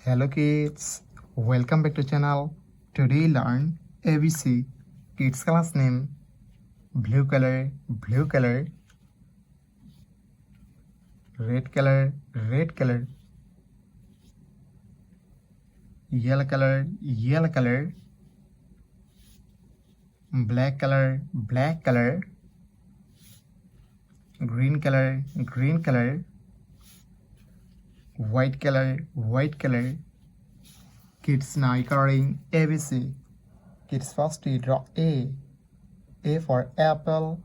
Hello kids, welcome back to channel. Today learn ABC. Kids class name blue color, red color, yellow color, black color, green color, white color. Kids now coloring ABC. Kids first we draw A for apple,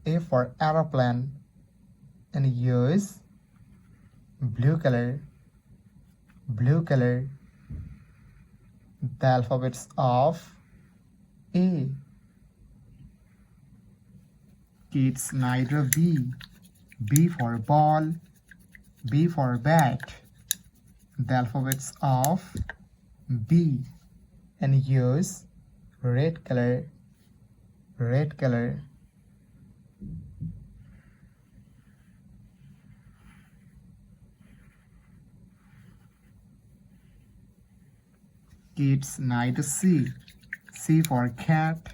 A for aeroplane, and use blue color. The alphabets of A. Kids now draw B for ball, B for bat. The alphabets of B, and use red color. Kids now C for cat,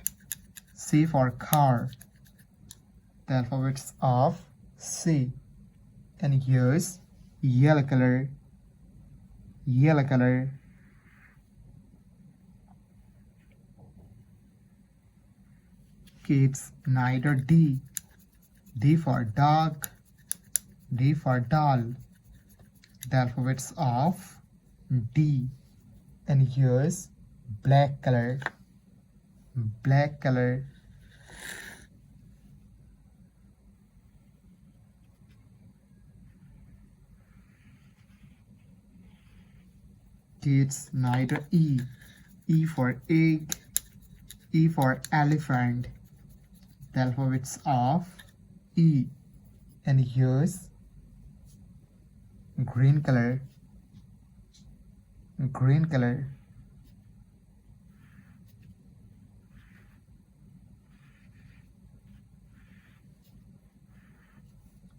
C for car. The alphabets of C, and use yellow color. Kids neither D for dog, D for doll. The alphabets of D, and use black color. Kids neither E for egg, E for elephant. The alphabets of E, and use green color.